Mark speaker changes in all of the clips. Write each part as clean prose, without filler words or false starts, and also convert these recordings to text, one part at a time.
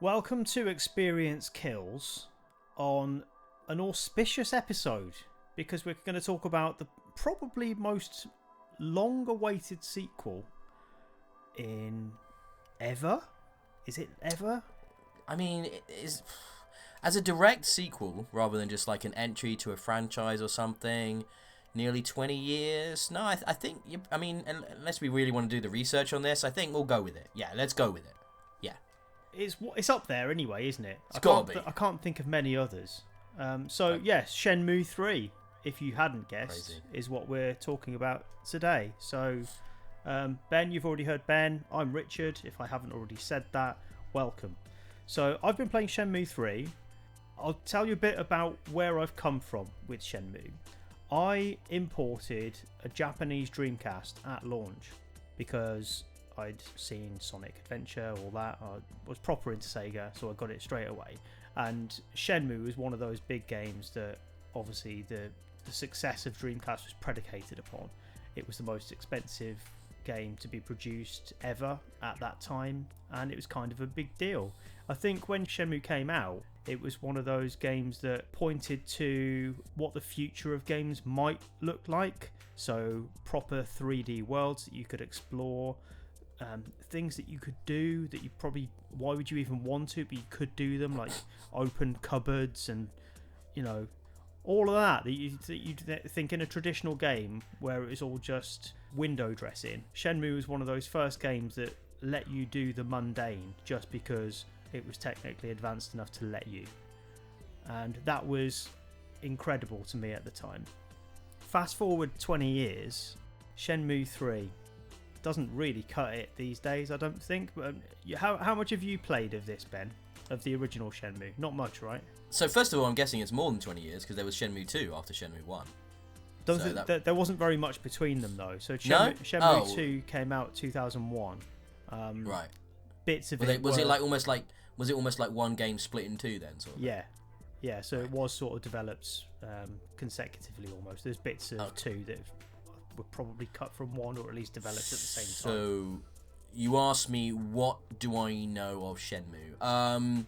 Speaker 1: Welcome to Experience Kills on an auspicious episode because we're going to talk about the probably most long-awaited sequel in ever. Is it ever?
Speaker 2: I mean, it is as a direct sequel rather than just like an entry to a franchise or something. Nearly 20 years. No, I think. I mean, unless we really want to do the research on this, I think we'll go with it. Yeah, let's go with it. Yeah.
Speaker 1: It's up there anyway, isn't it?
Speaker 2: It's gotta be.
Speaker 1: I can't think of many others. Yes, Shenmue 3, if you hadn't guessed, is what we're talking about today. So, Ben, you've already heard Ben. I'm Richard. If I haven't already said that, welcome. So, I've been playing Shenmue 3. I'll tell you a bit about where I've come from with Shenmue. I imported a Japanese Dreamcast at launch because I'd seen Sonic Adventure, all that. I was proper into Sega, so I got it straight away. And Shenmue was one of those big games that obviously the success of Dreamcast was predicated upon. It was the most expensive game to be produced ever at that time, and it was kind of a big deal. I think when Shenmue came out, it was one of those games that pointed to what the future of games might look like. So proper 3D worlds that you could explore, things that you could do that you probably, why would you even want to, but you could do them, like open cupboards and, you know, all of that you'd think in a traditional game where it was all just window dressing. Shenmue was one of those first games that let you do the mundane just because it was technically advanced enough to let you. And that was incredible to me at the time. Fast forward 20 years, Shenmue 3 doesn't really cut it these days, I don't think. But how much have you played of this, Ben? Of the original Shenmue? Not much, right?
Speaker 2: So first of all, I'm guessing it's more than 20 years because there was Shenmue 2 after Shenmue 1.
Speaker 1: There wasn't very much between them though. So
Speaker 2: No?
Speaker 1: Shenmue 2 came out 2001.
Speaker 2: Right.
Speaker 1: Bits of
Speaker 2: Was it almost like one game split in two then? Sort of?
Speaker 1: Yeah. So it was sort of developed consecutively almost. There's bits of two that were probably cut from one, or at least developed at the same time.
Speaker 2: So you asked me, what do I know of Shenmue?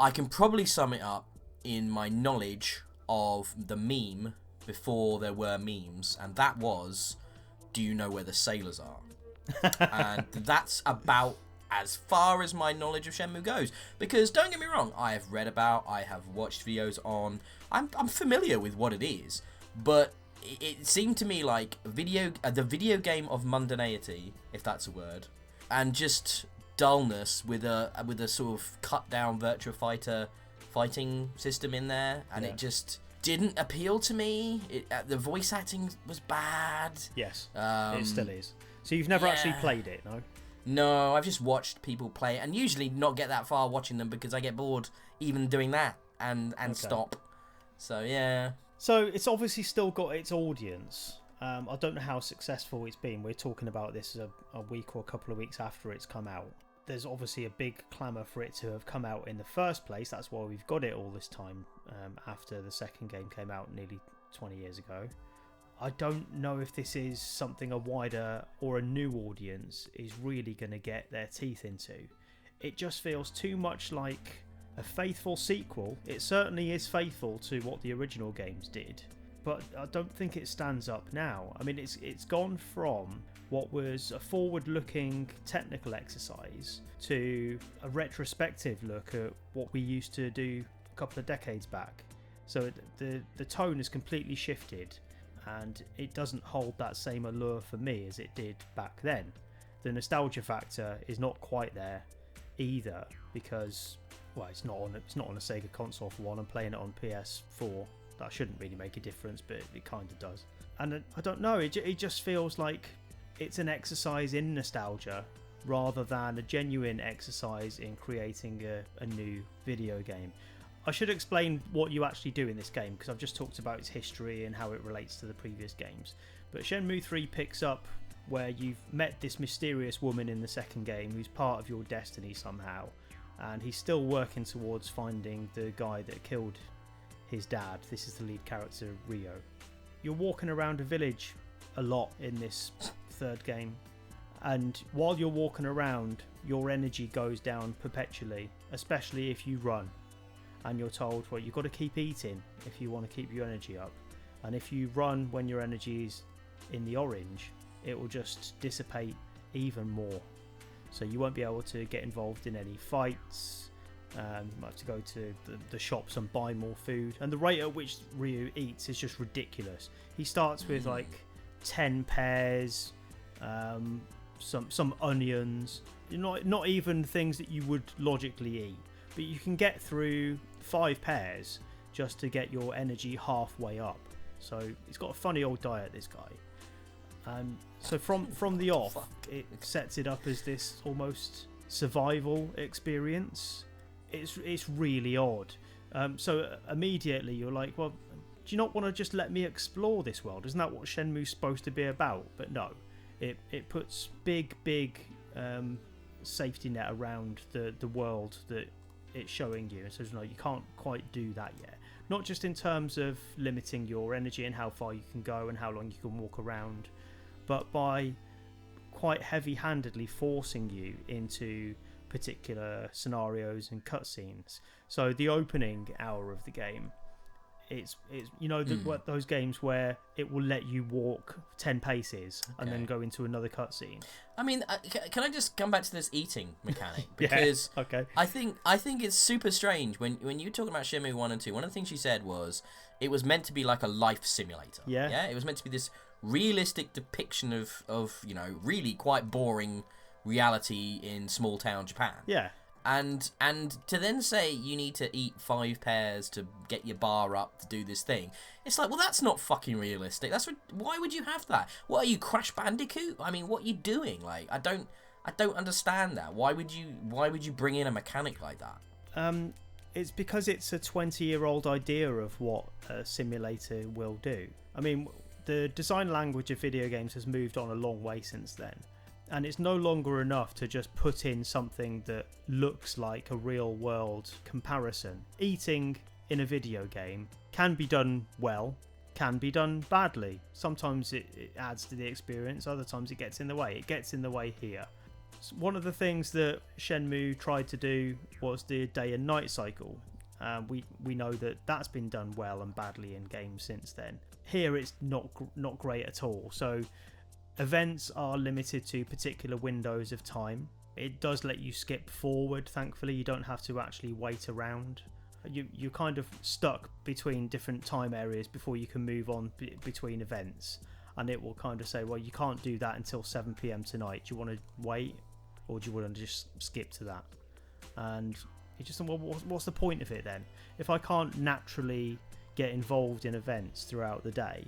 Speaker 2: I can probably sum it up in my knowledge of the meme before there were memes, and that was, do you know where the sailors are? And that's about as far as my knowledge of Shenmue goes. Because don't get me wrong, I have read about, I have watched videos on, I'm familiar with what it is, but it seemed to me like the video game of mundanity, if that's a word, and just dullness with a sort of cut down Virtua Fighter fighting system in there, and it just didn't appeal to me. The voice acting was bad.
Speaker 1: Yes, it still is. So you've never actually played it, no?
Speaker 2: No, I've just watched people play it, and usually not get that far watching them because I get bored even doing that and stop. So yeah. So
Speaker 1: it's obviously still got its audience. I don't know how successful it's been. We're talking about this a week or a couple of weeks after it's come out. There's obviously a big clamour for it to have come out in the first place. That's why we've got it all this time after the second game came out nearly 20 years ago. I don't know if this is something a wider or a new audience is really going to get their teeth into. It just feels too much like a faithful sequel. It certainly is faithful to what the original games did, but I don't think it stands up now. I mean, it's gone from what was a forward-looking technical exercise to a retrospective look at what we used to do a couple of decades back. So the tone has completely shifted, and it doesn't hold that same allure for me as it did back then. The nostalgia factor is not quite there either because, well, it's not on a Sega console for one. I'm playing it on PS4. That shouldn't really make a difference, but it kind of does. And I don't know, it just feels like it's an exercise in nostalgia rather than a genuine exercise in creating a new video game. I should explain what you actually do in this game because I've just talked about its history and how it relates to the previous games. But Shenmue 3 picks up where you've met this mysterious woman in the second game who's part of your destiny somehow, and he's still working towards finding the guy that killed his dad. This is the lead character, Ryo. You're walking around a village a lot in this third game, and while you're walking around, your energy goes down perpetually, especially if you run. And you're told, well, you've got to keep eating if you want to keep your energy up. And if you run when your energy is in the orange, it will just dissipate even more. So you won't be able to get involved in any fights. You might have to go to the shops and buy more food. And the rate at which Ryu eats is just ridiculous. He starts with like 10 pears, some onions, not even things that you would logically eat. But you can get through 5 pears just to get your energy halfway up. So he's got a funny old diet, this guy. So from the off, it sets it up as this almost survival experience. It's really odd. So immediately you're like, well, do you not want to just let me explore this world? Isn't that what Shenmue's supposed to be about? But no, it puts big safety net around the world that it's showing you. And so no, you can't quite do that yet. Not just in terms of limiting your energy and how far you can go and how long you can walk around, but by quite heavy-handedly forcing you into particular scenarios and cutscenes. So the opening hour of the game, it's those games where it will let you walk 10 paces and then go into another cutscene.
Speaker 2: I mean, can I just come back to this eating mechanic? Because
Speaker 1: okay.
Speaker 2: I think it's super strange when you're talking about Shenmue 1 and 2. One of the things you said was it was meant to be like a life simulator. Yeah. It was meant to be this realistic depiction of really quite boring reality in small town Japan. Yeah. And to then say you need to eat 5 pears to get your bar up to do this thing, it's like, well, that's not fucking realistic. Why would you have that? What are you, Crash Bandicoot? I mean, what are you doing? Like, I don't understand that. Why would you bring in a mechanic like that?
Speaker 1: It's because it's a 20-year-old idea of what a simulator will do. I mean, the design language of video games has moved on a long way since then. And it's no longer enough to just put in something that looks like a real world comparison. Eating in a video game can be done well, can be done badly. Sometimes it adds to the experience, other times it gets in the way. It gets in the way here. One of the things that Shenmue tried to do was the day and night cycle. We know that that's been done well and badly in games since then. Here it's not great at all. So events are limited to particular windows of time. It does let you skip forward, thankfully. You don't have to actually wait around. You're kind of stuck between different time areas before you can move on between events. And it will kind of say, well, you can't do that until 7 p.m. tonight. Do you want to wait? Or do you want to just skip to that? And you just think, well, what's the point of it then? If I can't naturally get involved in events throughout the day,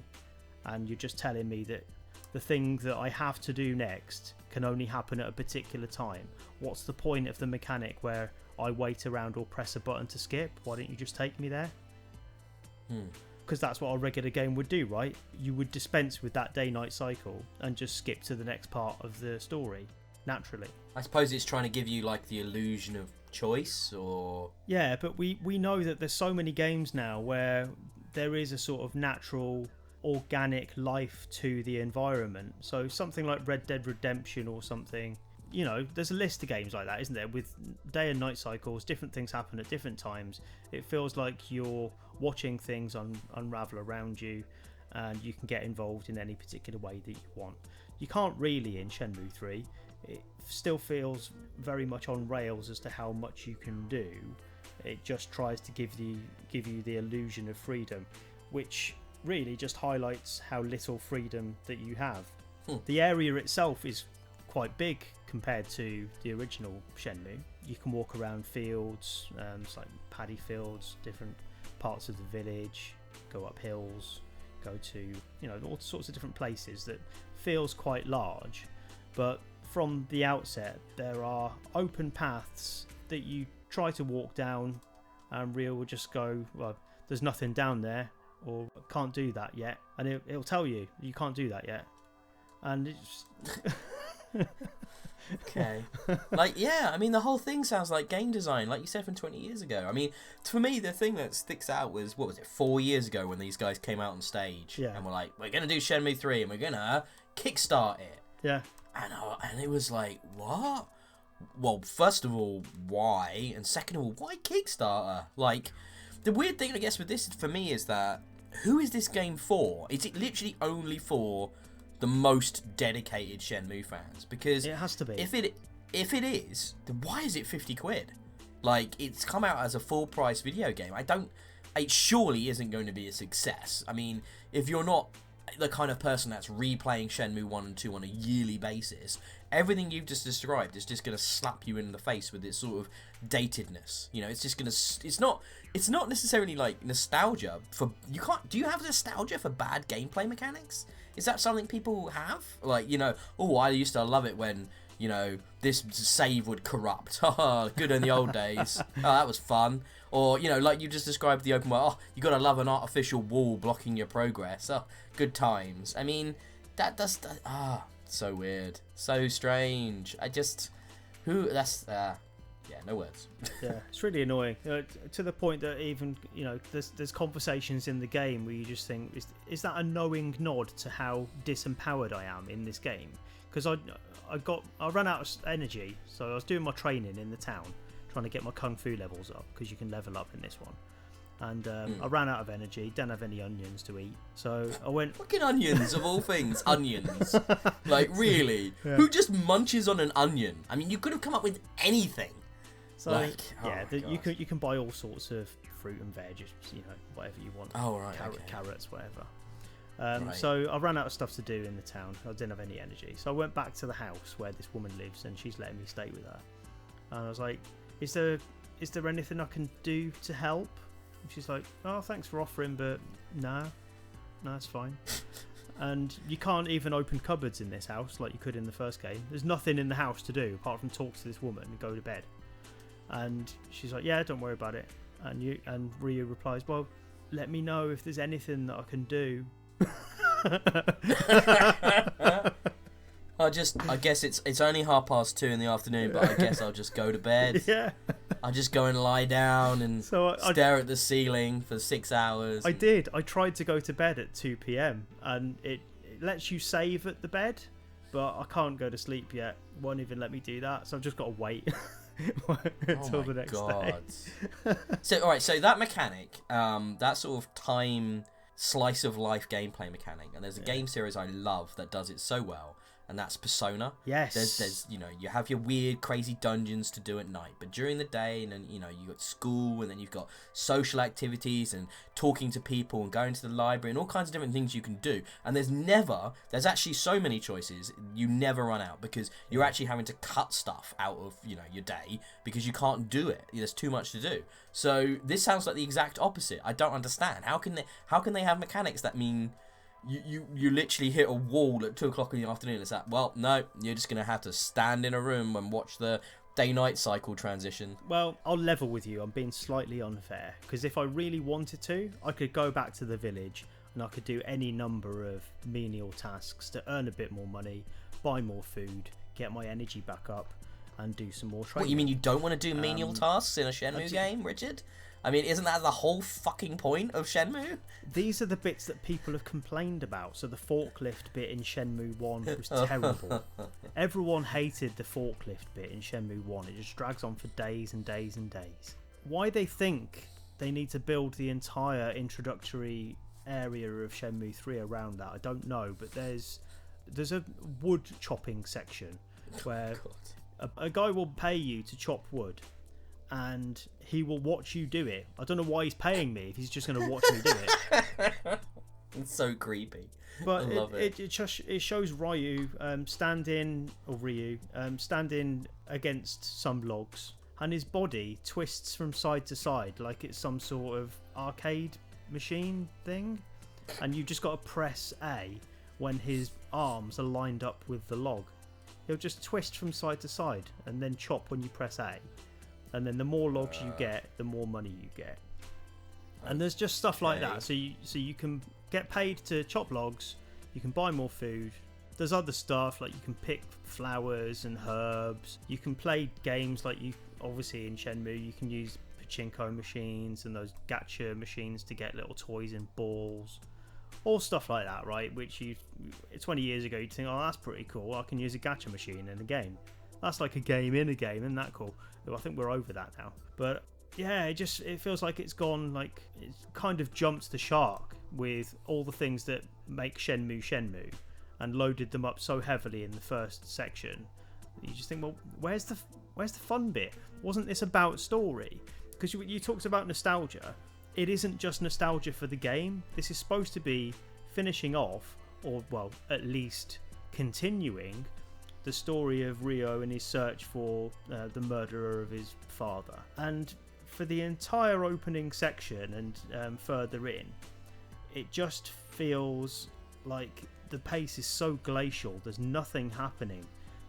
Speaker 1: and you're just telling me that the thing that I have to do next can only happen at a particular time, what's the point of the mechanic where I wait around or press a button to skip? Why don't you just take me there? Because that's what a regular game would do, right? You would dispense with that day-night cycle and just skip to the next part of the story naturally.
Speaker 2: I suppose it's trying to give you like the illusion of choice, or...
Speaker 1: Yeah, but we know that there's so many games now where there is a sort of natural organic life to the environment. So something like Red Dead Redemption or something, there's a list of games like that, isn't there, with day and night cycles, different things happen at different times. It feels like you're watching things unravel around you, and you can get involved in any particular way that you want. You can't really in Shenmue 3. It still feels very much on rails as to how much you can do. It just tries to give you the illusion of freedom, which really just highlights how little freedom that you have. The area itself is quite big compared to the original Shenmue. You can walk around fields, it's like paddy fields, different parts of the village, go up hills, go to all sorts of different places that feels quite large. But from the outset, there are open paths that you try to walk down, and Ryo will just go, well, there's nothing down there, or can't do that yet, and it'll tell you can't do that yet, and it's
Speaker 2: okay. I mean, the whole thing sounds like game design, like you said, from 20 years ago. I mean, for me, the thing that sticks out was, 4 years ago when these guys came out on stage and were like, we're gonna do Shenmue 3 and we're gonna kickstart it.
Speaker 1: Yeah.
Speaker 2: And it was like, what? well, first of all, why? And second of all, why Kickstarter? Like, the weird thing, I guess, with this for me is that, who is this game for? Is it literally only for the most dedicated Shenmue fans? Because
Speaker 1: it has to be.
Speaker 2: If it is, then why is it 50 quid? Like, it's come out as a full price video game. It surely isn't going to be a success. I mean, if you're not the kind of person that's replaying Shenmue 1 and 2 on a yearly basis, everything you've just described is just going to slap you in the face with its sort of datedness. You know, it's just going to... It's not necessarily like nostalgia for... Do you have nostalgia for bad gameplay mechanics? Is that something people have? Like, you know, oh, I used to love it when, you know, this save would corrupt. Haha, good in the old days. Oh, that was fun. Or, you know, like you just described the open world. Oh, you got to love an artificial wall blocking your progress. Oh, good times. I mean, that does... so weird. So strange. Yeah, no words.
Speaker 1: Yeah, it's really annoying. To the point that even, you know, there's conversations in the game where you just think, is that a knowing nod to how disempowered I am in this game? Because I ran out of energy, so I was doing my training in the town, trying to get my kung fu levels up, because you can level up in this one. And I ran out of energy, didn't have any onions to eat, so I went...
Speaker 2: Fucking onions, of all things, onions. Like, really?
Speaker 1: Yeah.
Speaker 2: Who just munches on an onion? I mean, you could have come up with anything.
Speaker 1: So,
Speaker 2: like,
Speaker 1: yeah, you can buy all sorts of fruit and veg, you know, whatever you want.
Speaker 2: Oh, right,
Speaker 1: Carrots, whatever.
Speaker 2: Right.
Speaker 1: So I ran out of stuff to do in the town. I didn't have any energy. So I went back to the house where this woman lives, and she's letting me stay with her. And I was like, is there anything I can do to help? And she's like, oh, thanks for offering, but no, it's fine. And you can't even open cupboards in this house like you could in the first game. There's nothing in the house to do apart from talk to this woman and go to bed. And she's like, yeah, don't worry about it. And Ryu replies, well, let me know if there's anything that I can do.
Speaker 2: I guess it's only 2:30 in the afternoon, but I guess I'll just go to bed.
Speaker 1: Yeah.
Speaker 2: I'll just go and lie down and stare at the ceiling for 6 hours.
Speaker 1: I did. I tried to go to bed at 2 p.m. and it lets you save at the bed, but I can't go to sleep yet. Won't even let me do that, so I've just got to wait until the next day.
Speaker 2: So, alright, so that mechanic, that sort of time slice of life gameplay mechanic, and there's a game series I love that does it so well, and that's Persona.
Speaker 1: Yes.
Speaker 2: There's you know, you have your weird crazy dungeons to do at night, but during the day, and then, you know, you got school, and then you've got social activities and talking to people and going to the library and all kinds of different things you can do. And there's actually so many choices, you never run out, because you're actually having to cut stuff out of, you know, your day because you can't do it. There's too much to do. So this sounds like the exact opposite. I don't understand. How can they have mechanics that mean you literally hit a wall at 2 o'clock in the afternoon? It's like, well, no, you're just going to have to stand in a room and watch the day-night cycle transition.
Speaker 1: Well, I'll level with you. I'm being slightly unfair, because if I really wanted to, I could go back to the village and I could do any number of menial tasks to earn a bit more money, buy more food, get my energy back up, and do some more training.
Speaker 2: What, you mean you don't want to do menial tasks in a Shenmue game, Richard? I mean, isn't that the whole fucking point of Shenmue?
Speaker 1: These are the bits that people have complained about. So the forklift bit in Shenmue 1 was terrible. Everyone hated the forklift bit in Shenmue 1. It just drags on for days and days and days. Why they think they need to build the entire introductory area of Shenmue 3 around that, I don't know. But there's a wood chopping section where a guy will pay you to chop wood, and he will watch you do it. I don't know why he's paying me if he's just going to watch me do it.
Speaker 2: It's so creepy.
Speaker 1: But
Speaker 2: I love it.
Speaker 1: It shows Ryu standing against some logs, and his body twists from side to side like it's some sort of arcade machine thing, and you've just got to press A when his arms are lined up with the log. He'll just twist from side to side and then chop when you press A. And then the more logs you get, the more money you get. And there's just stuff like that. So you can get paid to chop logs, you can buy more food. There's other stuff, like you can pick flowers and herbs. You can play games like obviously in Shenmue, you can use pachinko machines and those gacha machines to get little toys and balls. All stuff like that, right? Which 20 years ago you'd think, oh, that's pretty cool. I can use a gacha machine in a game. That's like a game in a game, isn't that cool? I think we're over that now. But yeah, it feels like it's gone, like, it kind of jumped the shark with all the things that make Shenmue and loaded them up so heavily in the first section. You just think, well, where's the fun bit? Wasn't this about story? Because you talked about nostalgia. It isn't just nostalgia for the game. This is supposed to be finishing off, or, well, at least continuing the story of Ryo and his search for the murderer of his father. And for the entire opening section and further in, it just feels like the pace is so glacial. There's nothing happening.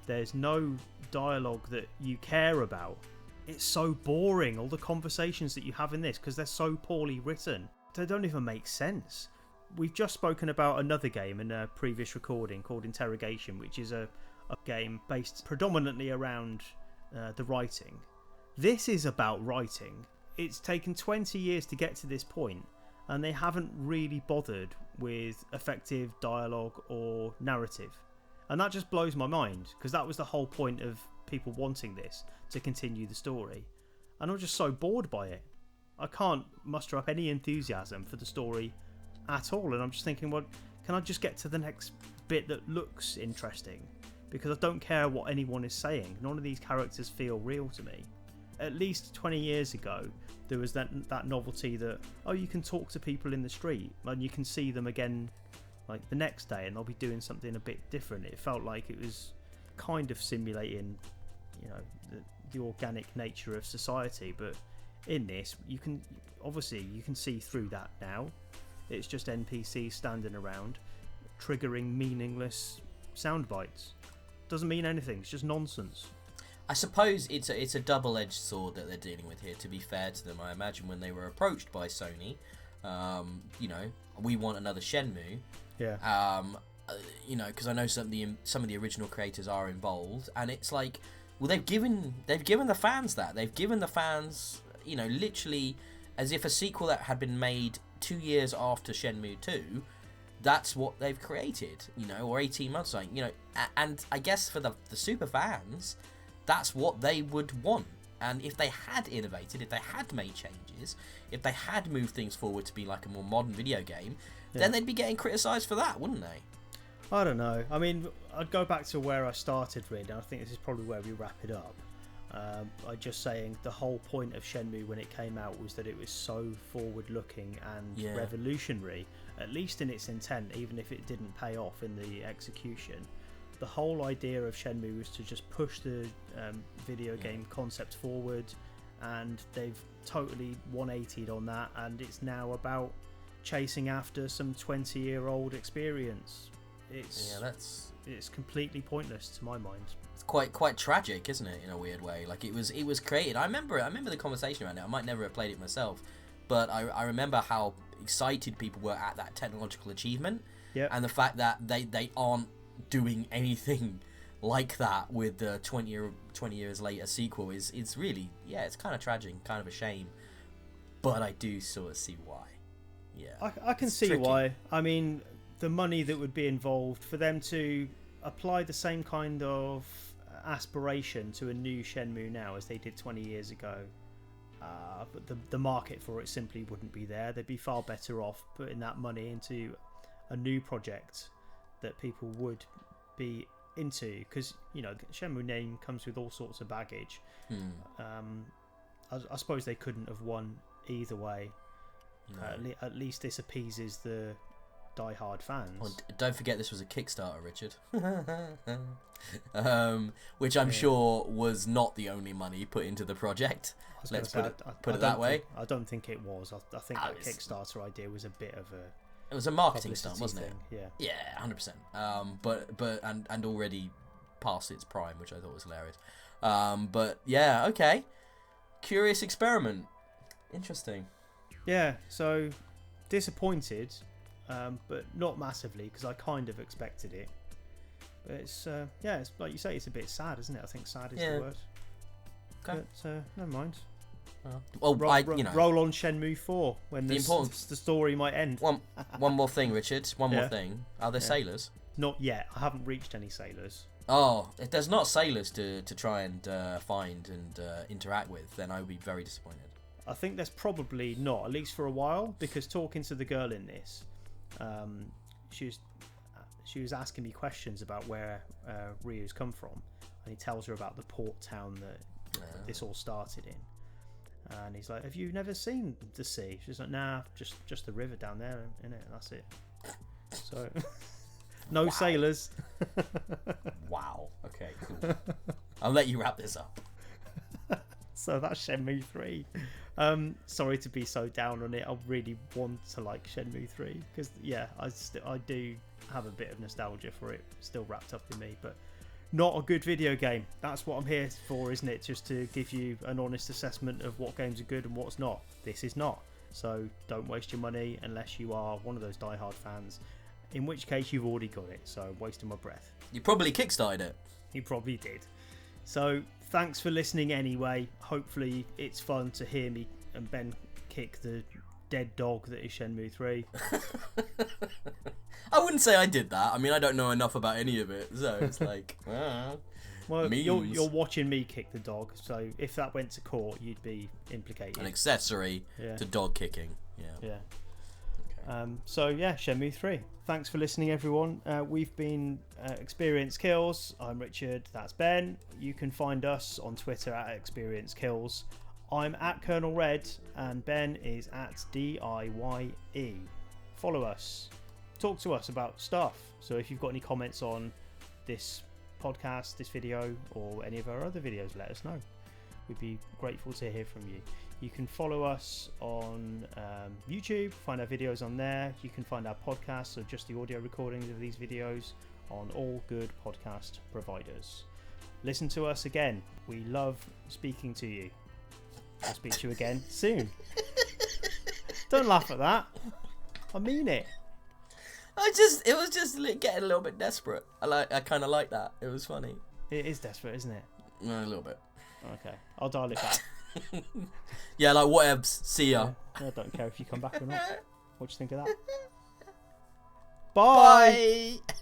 Speaker 1: There's no dialogue that you care about. It's so boring, all the conversations that you have in this, because they're so poorly written. They don't even make sense. We've just spoken about another game in a previous recording called Interrogation, which is a game based predominantly around the writing. This is about writing. It's taken 20 years to get to this point, and they haven't really bothered with effective dialogue or narrative. And that just blows my mind, because that was the whole point of people wanting this, to continue the story. And I'm just so bored by it. I can't muster up any enthusiasm for the story at all, and I'm just thinking, well, can I just get to the next bit that looks interesting? Because I don't care what anyone is saying. None of these characters feel real to me. At least 20 years ago, there was that novelty that, oh, you can talk to people in the street and you can see them again like the next day and they'll be doing something a bit different. It felt like it was kind of simulating, you know, the organic nature of society. But in this, you can see through that now. It's just NPCs standing around triggering meaningless sound bites. Doesn't mean anything. It's just nonsense.
Speaker 2: I suppose it's a double-edged sword that they're dealing with here, to be fair to them. I imagine when they were approached by Sony, you know, we want another Shenmue.
Speaker 1: Yeah.
Speaker 2: You know, because I know some of the original creators are involved, and it's like, well, they've given the fans that. They've given the fans, you know, literally as if a sequel that had been made 2 years after Shenmue 2, that's what they've created, you know, or 18 months, like, you know, and I guess for the super fans, that's what they would want. And if they had innovated, if they had made changes, if they had moved things forward to be like a more modern video game, then they'd be getting criticised for that, wouldn't they?
Speaker 1: I don't know. I mean, I'd go back to where I started, really. I think this is probably where we wrap it up. I'm just saying the whole point of Shenmue when it came out was that it was so forward-looking and revolutionary, at least in its intent, even if it didn't pay off in the execution. The whole idea of Shenmue was to just push the video game concept forward, and they've totally 180'd on that, and it's now about chasing after some 20-year-old experience. It's completely pointless to my mind.
Speaker 2: It's quite tragic, isn't it, in a weird way? Like it was created. I remember the conversation around it. I might never have played it myself, but I remember how excited people were at that technological achievement, and the fact that they aren't doing anything like that with the 20 years later sequel is really, it's kind of tragic, kind of a shame, but I do sort of see why.
Speaker 1: I can see tricky. Why. I mean, the money that would be involved for them to apply the same kind of aspiration to a new Shenmue now as they did 20 years ago, but the market for it simply wouldn't be there. They'd be far better off putting that money into a new project that people would be into, because, you know, the Shenmue name comes with all sorts of baggage. I suppose they couldn't have won either way. No. At least this appeases the die-hard fans. Oh,
Speaker 2: don't forget this was a Kickstarter, Richard. Which I'm sure was not the only money put into the project. Let's put it that way.
Speaker 1: I don't think it was. I think that Kickstarter idea was a bit of a...
Speaker 2: It was a marketing stunt, wasn't it?
Speaker 1: Yeah.
Speaker 2: Yeah, 100%. But already past its prime, which I thought was hilarious. But yeah, okay. Curious experiment. Interesting.
Speaker 1: Yeah, so disappointed, but not massively, because I kind of expected it. But it's it's like you say, it's a bit sad, isn't it? I think sad is the word. Okay. But never mind.
Speaker 2: Well,
Speaker 1: roll on Shenmue 4 when the story might end.
Speaker 2: One more thing, Richard. One more thing. Are there sailors?
Speaker 1: Not yet. I haven't reached any sailors.
Speaker 2: Oh, if there's not sailors to try and find and interact with, then I would be very disappointed.
Speaker 1: I think there's probably not, at least for a while, because talking to the girl in this, she was asking me questions about where Ryu's come from, and he tells her about the port town that this all started in. And he's like, "Have you never seen the sea?" She's like, "Nah, just the river down there, innit? That's it." So, no sailors.
Speaker 2: Wow. Okay, cool. I'll let you wrap this up.
Speaker 1: So that's Shenmue 3. Sorry to be so down on it. I really want to like Shenmue 3 because I do have a bit of nostalgia for it still wrapped up in me, but not a good video game. That's what I'm here for, isn't it? Just to give you an honest assessment of what games are good and what's not. This is not. So don't waste your money unless you are one of those diehard fans, in which case you've already got it, so I'm wasting my breath.
Speaker 2: You probably kickstarted it.
Speaker 1: You probably did. So thanks for listening anyway. Hopefully it's fun to hear me and Ben kick the dead dog that is Shenmue 3.
Speaker 2: I wouldn't say I did that. I mean, I don't know enough about any of it, so it's like,
Speaker 1: well, you're watching me kick the dog, so if that went to court, you'd be implicated.
Speaker 2: An accessory to dog kicking. Yeah.
Speaker 1: Okay. So yeah, Shenmue 3. Thanks for listening, everyone. We've been Experience Kills. I'm Richard. That's Ben. You can find us on Twitter at Experience Kills. I'm at Colonel Red, and Ben is at DIYE. Follow us. Talk to us about stuff. So if you've got any comments on this podcast, this video, or any of our other videos, let us know. We'd be grateful to hear from you. You can follow us on YouTube, find our videos on there. You can find our podcasts, so just the audio recordings of these videos, on all good podcast providers. Listen to us again. We love speaking to you. I'll speak to you again soon. Don't laugh at that. I mean it.
Speaker 2: It was just getting a little bit desperate. I kind of like that. It was funny.
Speaker 1: It is desperate, isn't it?
Speaker 2: A little bit.
Speaker 1: Okay, I'll dial it back.
Speaker 2: Yeah, like whatevs. See ya.
Speaker 1: Yeah, I don't care if you come back or not. What do you think of that? Bye.
Speaker 2: Bye.